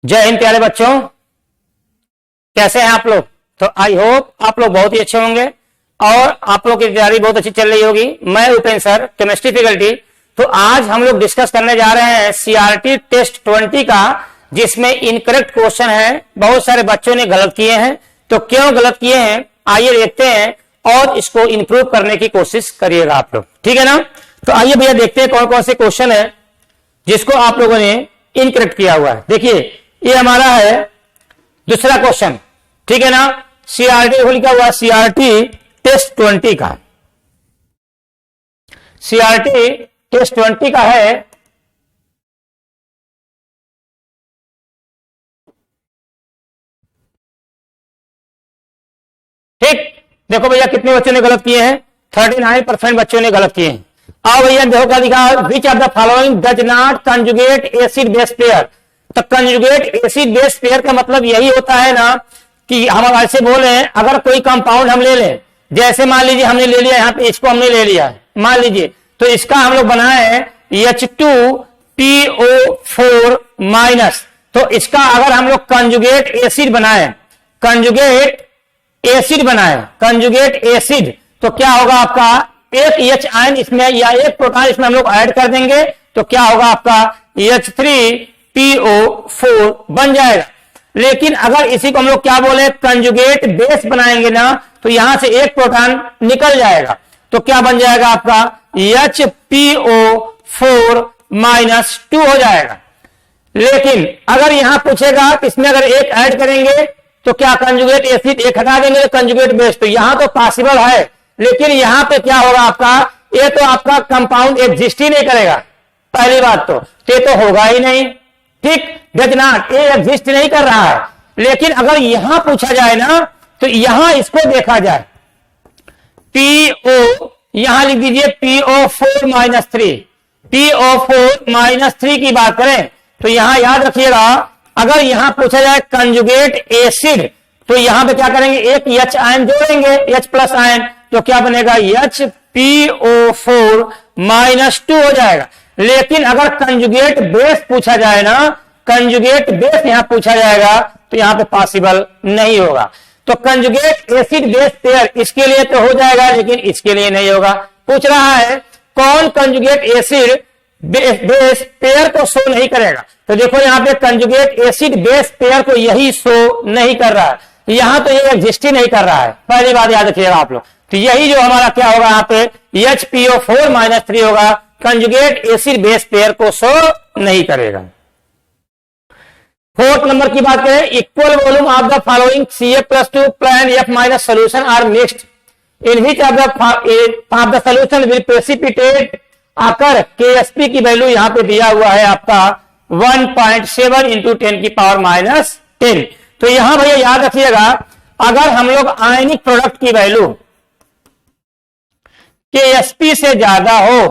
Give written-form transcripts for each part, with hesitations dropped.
जय हिंद प्यारे बच्चों, कैसे हैं आप लोग। तो आई होप आप लोग बहुत ही अच्छे होंगे और आप लोग की तैयारी बहुत अच्छी चल रही होगी। मैं उपेंद्र सर, केमिस्ट्री फैकल्टी। तो आज हम लोग डिस्कस करने जा रहे हैं सीआरटी टेस्ट 20 का, जिसमें इनकरेक्ट क्वेश्चन है। बहुत सारे बच्चों ने गलत किए हैं, तो क्यों गलत किए हैं आइए देखते हैं और इसको इंप्रूव करने की कोशिश करिएगा आप लोग, ठीक है ना। तो आइए भैया देखते हैं कौन कौन से क्वेश्चन है जिसको आप लोगों ने इनकरेक्ट किया हुआ है। देखिए ये हमारा है दूसरा क्वेश्चन, ठीक है ना। सीआरटी लिखा हुआ सीआरटी टेस्ट 20 का, सीआरटी टेस्ट 20 का है। ठीक, देखो भैया कितने बच्चों ने गलत किए हैं। 39% बच्चों ने गलत किए हैं। आओ भैया देखो क्या लिखा है, विच of the following does not conjugate acid base pair. तो कंजुगेट एसिड बेस पेयर का मतलब यही होता है ना कि हम ऐसे बोले अगर कोई कंपाउंड हम ले लें, जैसे मान लीजिए हमने ले लिया यहाँ पे, इसको हमने ले लिया मान लीजिए, तो इसका हम लोग बनाए H2PO4 माइनस। तो इसका अगर हम लोग कंजुगेट एसिड बनाए, कंजुगेट एसिड बनाए, कंजुगेट एसिड, तो क्या होगा आपका एक H आयन इसमें या एक प्रोटॉन इसमें हम लोग ऐड कर देंगे, तो क्या होगा आपका H3PO4 बन जाएगा। लेकिन अगर इसी को हम लोग क्या बोले कंजुगेट बेस बनाएंगे ना, तो यहां से एक प्रोटॉन निकल जाएगा, तो क्या बन जाएगा आपका HPO4 माइनस 2 हो जाएगा। लेकिन अगर यहां पूछेगा कि इसमें अगर एक ऐड करेंगे तो क्या कंजुगेट एसिड एक हटा देंगे कंजुगेट बेस, तो यहां तो पॉसिबल है, लेकिन यहां पे क्या होगा आपका, ये तो आपका कंपाउंड एग्जिस्ट ही नहीं करेगा। पहली बात तो ये तो होगा ही नहीं, ठीक, डज नॉट, ये एग्जिस्ट नहीं कर रहा है। लेकिन अगर यहां पूछा जाए ना, तो यहां इसको देखा जाए, PO यहां लिख दीजिए PO4 माइनस 3, PO4 माइनस 3 की बात करें तो यहां याद रखिएगा, अगर यहां पूछा जाए कंजुगेट एसिड, तो यहां पे क्या करेंगे, एक H आयन जोड़ेंगे, H प्लस आयन, तो क्या बनेगा HPO4 माइनस 2 हो जाएगा। लेकिन अगर कंजुगेट बेस पूछा जाए ना, कंजुगेट बेस यहां पूछा जाएगा, तो यहां पे पॉसिबल नहीं होगा। तो कंजुगेट एसिड बेस पेयर इसके लिए तो हो जाएगा, लेकिन इसके लिए नहीं होगा। पूछ रहा है कौन कंजुगेट एसिड बेस पेयर को शो नहीं करेगा, तो देखो यहां पे कंजुगेट एसिड बेस पेयर को यही शो नहीं कर रहा है, यहां तो ये एग्जिस्ट ही नहीं कर रहा है। पहली बात याद रखिएगा आप लोग, तो यही जो हमारा क्या होगा यहाँ पे HPO4 माइनस 3 होगा, कंजुगेट एसिड बेस पेयर को शो नहीं करेगा। फोर्थ नंबर की बात करें, equal volume of the following CF+2 plan F minus solution are mixed in which of the solution will precipitate आकर KSP की वैल्यू यहां पे दिया हुआ है आपका 1.7 इंटू 10 की पावर माइनस 10। तो यहां भैया याद रखिएगा, अगर हम लोग आयनिक प्रोडक्ट की वैल्यू KSP से ज्यादा हो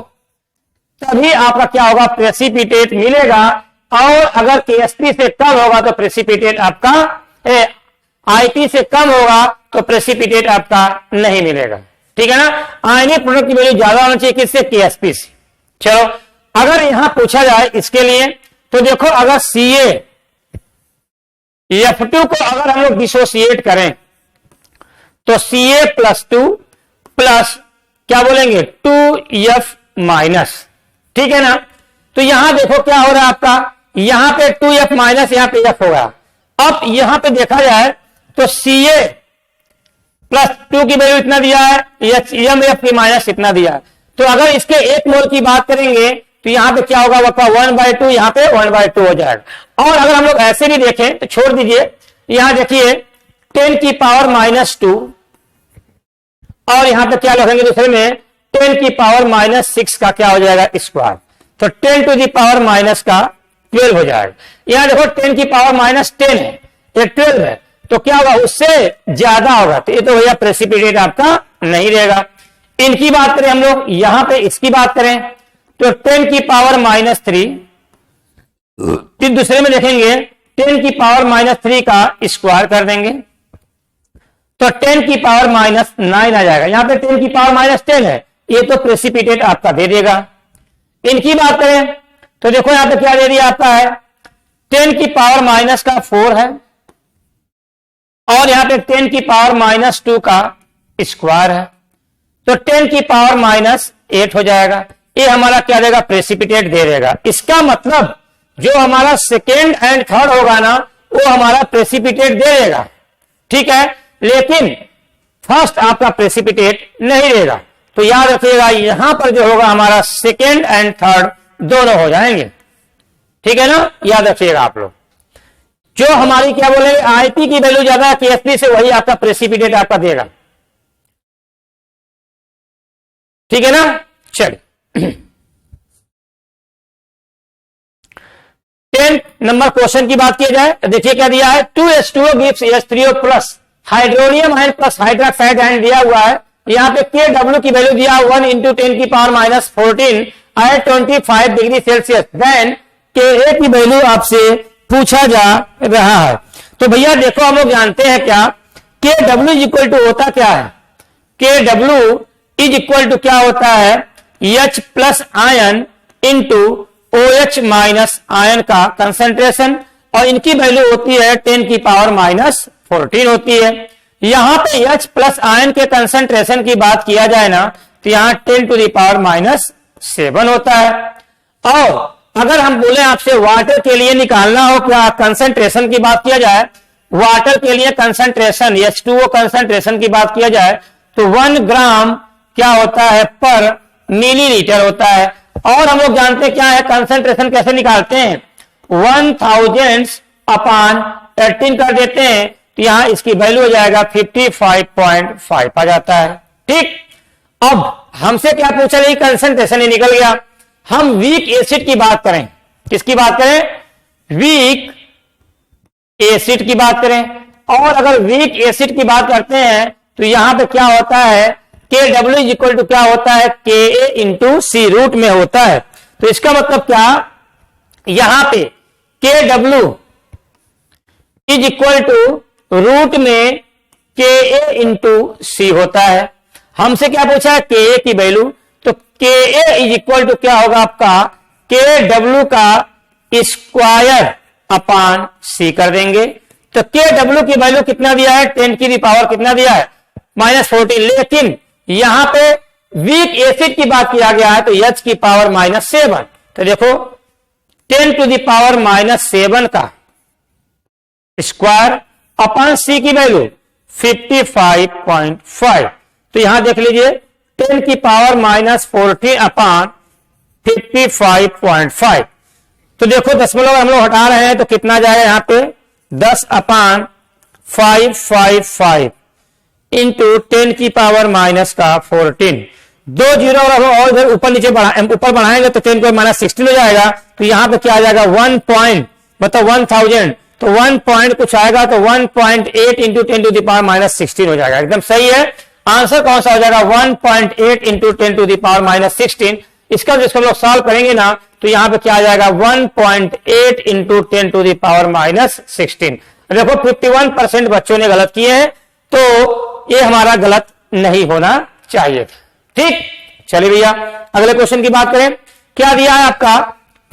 तभी आपका क्या होगा, प्रेसिपिटेट मिलेगा, और अगर KSP से कम होगा तो प्रेसिपिटेट आपका IP से कम होगा तो प्रेसिपिटेट आपका नहीं मिलेगा, ठीक है ना। आयनिक प्रोडक्ट की वैल्यू ज्यादा होना चाहिए किससे, KSP से। चलो अगर यहां पूछा जाए इसके लिए, तो देखो अगर CaF2 को अगर हम लोग डिसोसिएट करें तो Ca+2 प्लस क्या बोलेंगे 2F माइनस, ठीक है ना। तो यहां देखो क्या हो रहा है आपका, यहां पे 2F माइनस, यहां पे F होगा। अब यहां पे देखा जाए तो Ca+2 की वैल्यू इतना दिया है, MF की माइनस इतना दिया है, तो अगर इसके 1 मोल की बात करेंगे तो यहां पे क्या होगा, 1/2, यहां पे 1/2 हो जाएगा। और अगर हम लोग ऐसे भी देखें तो छोड़ दीजिए, यहां देखिए 10 की पावर माइनस 2, और यहां पे क्या लिखेंगे दूसरे में 10 की पावर माइनस 6 का क्या हो जाएगा स्क्वायर, तो 10 टू दी पावर माइनस का 12 हो जाएगा। यहां देखो 10 की पावर माइनस 10 है, ये 12 है, तो क्या होगा उससे ज्यादा होगा, तो ये तो भैया प्रेसिपिटेट आपका नहीं रहेगा। इनकी बात करें हम लोग, यहां पे इसकी बात करें तो 10 की पावर माइनस 3, फिर दूसरे में देखेंगे 10 की पावर माइनस 3 का स्क्वायर कर देंगे तो 10 की पावर माइनस 9 आ जाएगा। यहां पे 10 की पावर माइनस 10 है, ये तो प्रेसिपिटेट आपका दे देगा। इनकी बात करें तो देखो यहां पे क्या दे दिया आपका है 10 की पावर माइनस का 4 है और यहां पे 10 की पावर माइनस 2 का स्क्वायर है, तो 10 की पावर माइनस 8 हो जाएगा। ये हमारा क्या देगा, प्रेसिपिटेट दे देगा। इसका मतलब जो हमारा सेकेंड एंड थर्ड होगा ना वो हमारा प्रेसिपिटेट दे देगा, ठीक है, लेकिन फर्स्ट आपका प्रेसिपिटेट नहीं देगा। तो याद रखिएगा यहां पर जो होगा हमारा सेकेंड एंड थर्ड दोनों हो जाएंगे, ठीक है ना, याद रखिएगा आप लोग। जो हमारी क्या बोले आईपी की वैल्यू ज्यादा है केएफपी से, वही आपका प्रेसिपिटेट आपका देगा, ठीक है ना। चलिए 10 नंबर क्वेश्चन की बात की जाए तो देखिए क्या दिया है, 2H2O gives H3O plus hydronium ion plus hydroxide ion दिया हुआ है। यहाँ पे KW की वैल्यू दिया 1 × 10 की power minus 14 at 25 degree Celsius. Then Ka की वैल्यू आपसे पूछा जा रहा है। तो भैया देखो हम लोग जानते हैं क्या, KW इक्वल टू होता क्या है, KW इज इक्वल टू क्या होता है, H plus ion into OH minus ion का कंसंट्रेशन, और इनकी वैल्यू होती है 10 की पावर माइनस 14 होती है। यहां पे H प्लस आयन के कंसंट्रेशन की बात किया जाए ना तो यहां 10 टू द पावर माइनस 7 होता है। और अगर हम बोले आपसे वाटर के लिए निकालना हो क्या कंसंट्रेशन की बात किया जाए, वाटर के लिए कंसंट्रेशन H2O कंसंट्रेशन की बात किया जाए तो 1 ग्राम क्या होता है पर मिलीलीटर होता है। और हम लोग जानते हैं क्या है कंसंट्रेशन कैसे निकालते हैं, 1000 अपॉन 18 कर देते हैं तो यहां इसकी वैल्यू हो जाएगा 55.5 आ जाता है, ठीक। अब हमसे क्या पूछा रही, कंसंट्रेशन ही निकल गया। हम वीक एसिड की बात करें, किसकी बात करें, वीक एसिड की बात करें। और अगर वीक एसिड की बात करते हैं तो यहां पे क्या होता है, KW इक्वल टू क्या होता है, Ka इंटू सी रूट में होता है। तो इसका मतलब क्या, यहां पे KW is equal to root में Ka इंटू सी होता है। हमसे क्या पूछा है, Ka की वैल्यू, तो Ka इज इक्वल टू क्या होगा आपका, KW का स्क्वायर अपॉन सी कर देंगे। तो KW की वैल्यू कितना दिया है, 10 की पावर कितना दिया है, माइनस 14। लेकिन यहां पे वीक एसिड की बात किया गया है तो H की पावर माइनस 7। तो देखो 10 टू द पावर माइनस 7 का स्क्वायर अपॉन सी की वैल्यू 55.5। तो यहां देख लीजिए 10 की पावर माइनस 14 अपॉन 55.5। तो देखो दशमलव हम लोग हटा रहे हैं तो कितना जाएगा यहाँ पे 10 अपॉन 555 इंटू 10 की पावर माइनस का 14। 2 जीरो और इधर ऊपर नीचे ऊपर बढ़ाएंगे तो 10 को माइनस 16 हो जाएगा। तो यहां पे क्या आ जाएगा 1 पॉइंट मतलब 1000, तो 1 पॉइंट कुछ आएगा तो 1.8 into 10 to the power minus 16 हो जाएगा। एकदम सही है, आंसर कौन सा हो जाएगा 1.8 into 10 to the power minus 16। इसका जिसको हम लोग सॉल्व करेंगे ना तो यहां पे क्या आ जाएगा 1.8 into 10 to the power minus 16। देखो 51% बच्चों ने गलत किए हैं, तो ये हमारा गलत नहीं होना चाहिए, ठीक। चलिए भैया अगले क्वेश्चन की बात करें, क्या दिया है आपका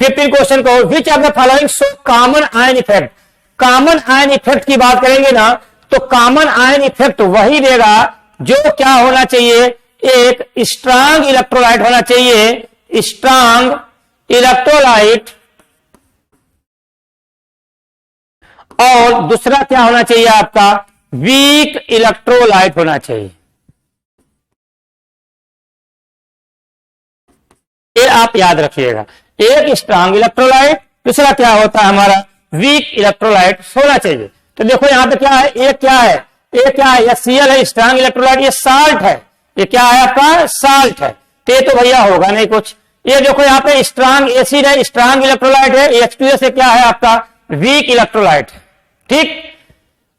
15 क्वेश्चन को, विच of the following show common ion effect. Common ion effect की बात करेंगे ना तो कॉमन आयन इफेक्ट वही देगा जो क्या होना चाहिए, एक स्ट्रांग इलेक्ट्रोलाइट होना चाहिए, स्ट्रांग इलेक्ट्रोलाइट, और दूसरा क्या होना चाहिए आपका वीक इलेक्ट्रोलाइट होना चाहिए। ये आप याद रखिएगा, एक स्ट्रांग इलेक्ट्रोलाइट, दूसरा क्या होता है हमारा वीक इलेक्ट्रोलाइट होना चाहिए। तो देखो यहां पे क्या है, एक क्या है, ये क्या है, Cl है स्ट्रांग इलेक्ट्रोलाइट, ये साल्ट है, ये क्या है आपका साल्ट है। तो भैया होगा नहीं कुछ। ये देखो यहाँ पे स्ट्रांग एसिड है, स्ट्रांग इलेक्ट्रोलाइट है, H2O से क्या है आपका वीक इलेक्ट्रोलाइट, ठीक।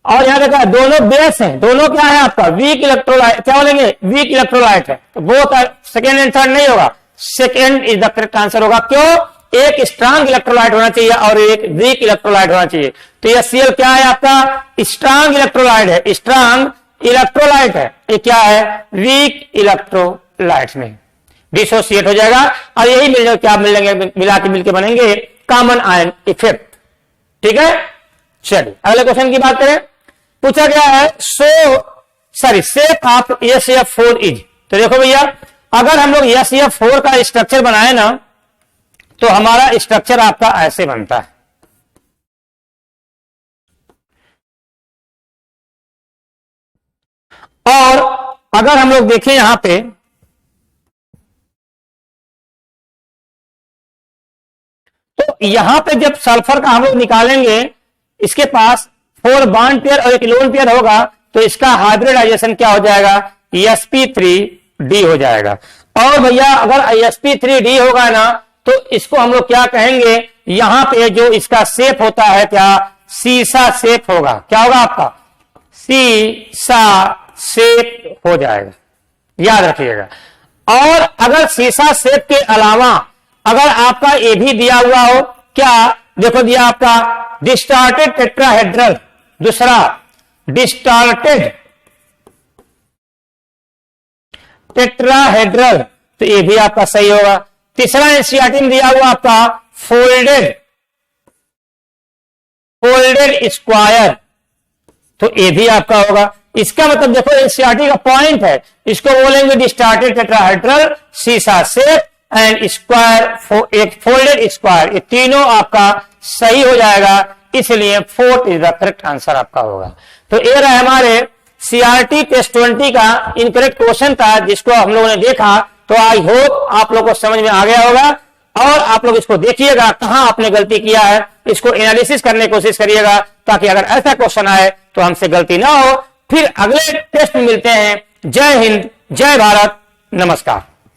और यहाँ देखा दोनों बेस हैं, दोनों क्या है आपका वीक इलेक्ट्रोलाइट, क्या बोलेंगे वीक इलेक्ट्रोलाइट है। तो वो सेकेंड एंड थर्ड नहीं होगा, second is the correct answer होगा। क्यों, एक स्ट्रांग इलेक्ट्रोलाइट होना चाहिए और एक वीक इलेक्ट्रोलाइट होना चाहिए। तो यह Cl क्या है आपका स्ट्रांग इलेक्ट्रोलाइट है, स्ट्रांग इलेक्ट्रोलाइट है, ये क्या है वीक इलेक्ट्रोलाइट में डिसोसिएट हो जाएगा। और यही क्या मिलेंगे, मिला के मिलकर बनेंगे कॉमन आयन इफेक्ट। ठीक है, चलिए अगले क्वेश्चन की बात करें। पूछा गया है शेप ऑफ SCF4 इज। तो देखो भैया, अगर हम लोग SCF4 का स्ट्रक्चर बनाए ना, तो हमारा स्ट्रक्चर आपका ऐसे बनता है। और अगर हम लोग देखें यहां पे, तो यहां पे जब सल्फर का हम लोग निकालेंगे, इसके पास 4 बॉन्ड पेयर और एक लोन पेयर होगा, तो इसका हाइब्रिडाइजेशन क्या हो जाएगा, sp3d हो जाएगा। और भैया अगर sp3d होगा ना, तो इसको हम लोग क्या कहेंगे, यहां पे जो इसका शेप होता है क्या, सीसा शेप होगा। क्या होगा आपका, सीसा शेप हो जाएगा, याद रखिएगा। और अगर सीसा शेप के अलावा अगर आपका ये भी दिया हुआ हो, क्या देखो दिया आपका डिस्टार्टेड टेट्राहेड्रल, दूसरा डिस्टार्टेड टेट्राहेड्रल, तो ये भी आपका सही होगा। तीसरा एनसीईआरटी में दिया हुआ आपका फोल्डेड स्क्वायर, तो ये भी आपका होगा। इसका मतलब देखो एनसीईआरटी का पॉइंट है, इसको बोलेंगे डिस्टार्टेड टेट्राहेड्रल, सीसा शेप एंड स्क्वायर, एक फोल्डेड स्क्वायर, ये तीनों आपका सही हो जाएगा। इसलिए 4th is the correct answer आपका होगा। तो ये रहा हमारे सीआरटी टेस्ट 20 का इनकरेक्ट क्वेश्चन था, जिसको हम लोगों ने देखा। तो आई होप आप लोगों को समझ में आ गया होगा, और आप लोग इसको देखिएगा कहां आपने गलती किया है, इसको एनालिसिस करने की कोशिश करिएगा, ताकि अगर ऐसा क्वेश्चन आए तो हमसे गलती ना हो। फिर अगले टेस्ट में मिलते हैं। जय हिंद, जय भारत, नमस्कार।